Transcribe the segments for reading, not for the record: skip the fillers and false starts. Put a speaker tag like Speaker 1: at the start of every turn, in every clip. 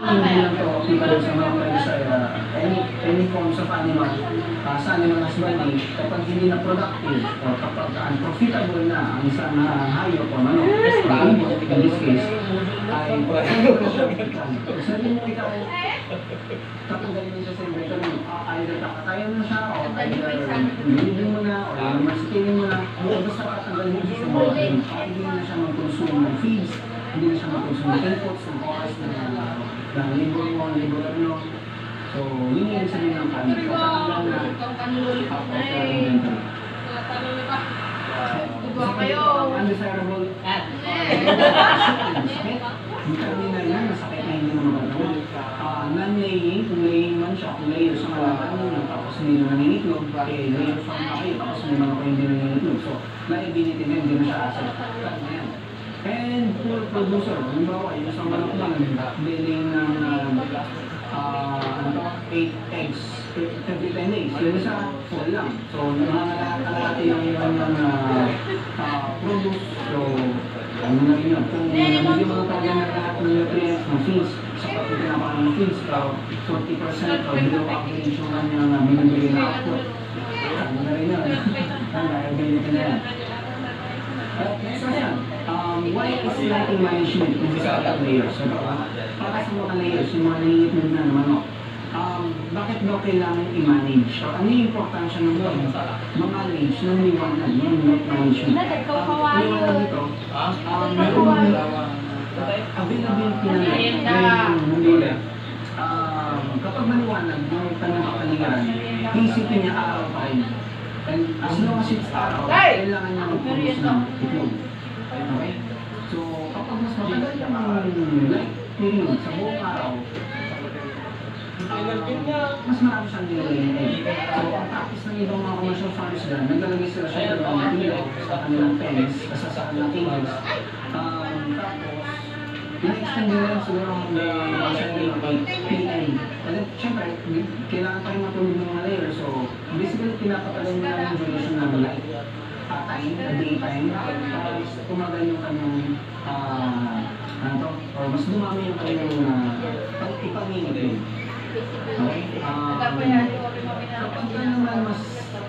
Speaker 1: Hindi lang to applicable sa mga Parisaya, any forms of animal, sa animal husbandry, kapag hindi na productive o kapag unprofitable na ang isang hayop o manok, in this case, ay sabi mo ikaw, tatanggalin mo siya sa inventor mo, either kakatayan mo siya, o either bilibin mo na, o masitinin mo na, basta tatanggalin mo siya sa inventor mo, hindi na siya mag-consume ng feeds, hindi na siya mag-consume ng inputs, ng oras, ng libro mo, libro ano. So, yun yung sabihin ng panig. Kapag na undesirable at determine na yan, masakit na hindi na magagawa. Non-laying, kung laying man siya, kung layer sa malaman mo, tapos hindi na nangingitlog, layer farm na kayo, tapos may mga kayo hindi na nangingitlog. So, liability na hindi na siya asset. Cut na yan. And poor producer, halimbawa, yung isang manok lang, laying ng 8 eggs every 10 days. Yung isa, 4 lang. So, nangangalati yung ng produce. So, ano na rin yun. Kung hindi mo na talaga na lahat ng nutrients, ng feeds, sa pagpipinapakan ng feeds, 40% or below average yung kanyang binibigay na output. Ano na rin yun. Ang liability na yan. So yan, why is lighting management kung sa other layers? So, para sa mga layers, yung mga nangingitlog na naman, bakit daw kailangan i-manage? So, ano yung importansya ng ma-manage ng liwanag, ng light management? Liwanag dito, availability ng light. Kapag maliwanag yung kanyang kapaligiran, isipin niya araw pa rin. And as long as it's araw, kailangan niya mag-produce ng itlog. Okay? So, kapag mas matagal yung light period sa buong araw, mas marami siyang nilagay. So, ang practice ng ibang mga commercial farms dyan, naglalagay sila siya ng mga ilaw sa kanilang pens, sa kanilang cages. Tapos, in-extend nila lang siguro hanggang 7 p.m. And then, syempre, kailangan pa rin matulog ng mga layers. So, basically, pinapatagal nila yung duration ng light time, daytime, para tumagal yung kanyang, or mas dumami yung kanyang ipangingit. Okay? Kapag ka naman mas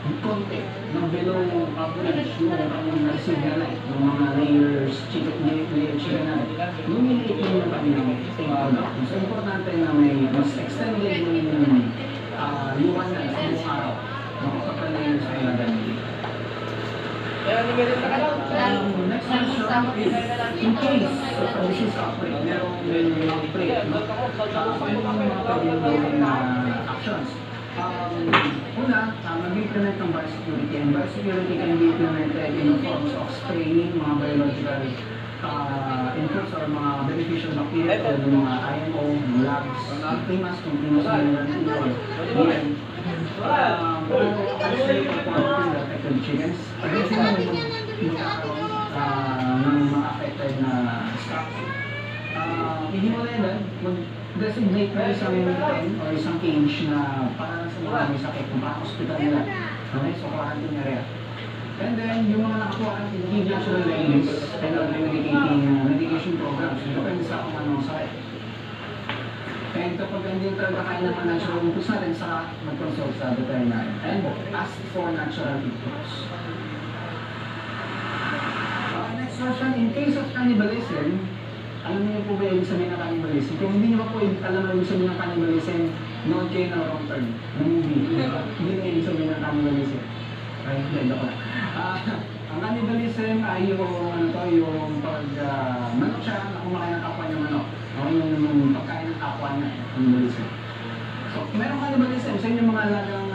Speaker 1: konti, ng below average yung kanyang receive na light, yung mga layers, layer chicken na, lumiliit yung kanyang product. So, importante na may mas extended yung liwanag sa buong araw, kapag layers ay nagamit. Next question is, in case of a disease outbreak, merong outbreak, ano yung mga pwedeng gawin na actions? Una, mag-implement ng biosecurity, and biosecurity can be implemented in forms of spraying mga biological inputs or mga beneficial bacteria or yung mga IMO, labs, timas, kung timas na yung actually, quality affected chickens, eventually magkakaroon ng mga affected na stock. Ihimulay lang, mag-designate na isang pen or isang cage na para sa mga may sakit kung para hospital nila. Okay, so quarantine area. And then, yung mga naka-quarantine, give natural remedies and eradicating medication programs. Depende sa kung anong sakit. And kapag hindi talaga kaya naman natural inputs natin, saka mag-consult sa veterinary and ask for natural inputs. Next question, in case of cannibalism, alam niyo po ba yung sabihin ng cannibalism? Kung hindi niyo pa po alam yung sabihin ng cannibalism, nood kayo ng wrong turn, ng movie. Hindi na yung sabihin ng cannibalism. Ay, hindi ako na. Ang cannibalism ay yung pag manok siya na kumakain ng kapwa niya manok. Yung pagkain ng kapwa niya, cannibalism. So, meron cannibalism sa inyong mga alagang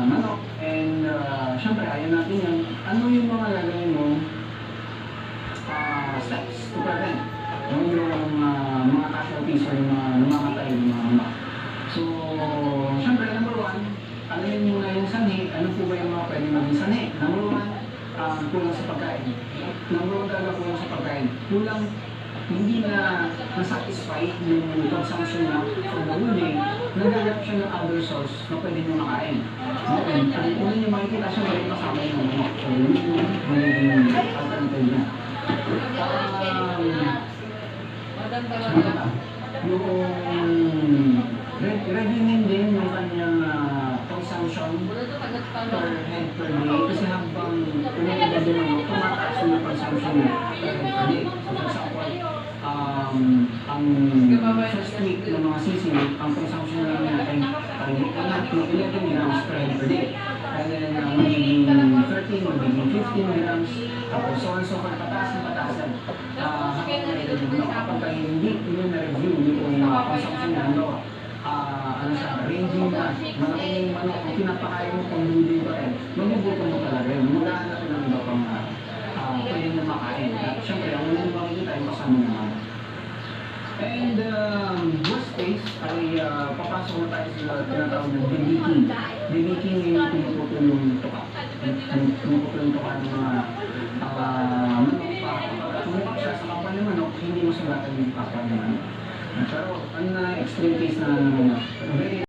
Speaker 1: manok, and syempre, ayaw natin yan. Ano yung mga gagawin mo steps to prevent yung mga casualties o yung mga namamatay ng mga manok? So, syempre, number one, alamin muna yung sanhi. Ano po ba yung mga pwede maging sanhi? Number one, kulang sa pagkain. Number one talaga kulang sa pagkain. Kulang, hindi na nasatisfy yung consumption niya from the whole day, nag-alap siya ng other source na pwede niyo makain. And kung una niyo makikita siya, balik kasama yung manok. So, yun yung magiging alternative niya. reviewin din yung kanyang consumption per head per day kasi habang umiiba din ang tumataas yung consumption niya per head per day. So for example, ang first week ng mga sisig, ang consumption lang niya ay 11 grams per head per day. And then magiging 13, magiging 15 grams, tapos so on so forth, pataas-patasan. Habang na-review, kapag hindi yun na-review yung consumption niya, ano siya, ranging na, malaking manok, kung pinapakain mo kung hindi ba rin, magugutom mo talaga yun. Maghahanap ng iba pang pwede mo makain. At syempre, ang unang makikita ay kasama naman. And worst case ay papasok na tayo sa tinatawag na debaking. Debaking ay yung pinuputulong tuka. Pinuputulong tuka ng mga manok para tumukap siya sa kapal ng manok, hindi masulatan yung kapal ng manok. Pero ang extreme case na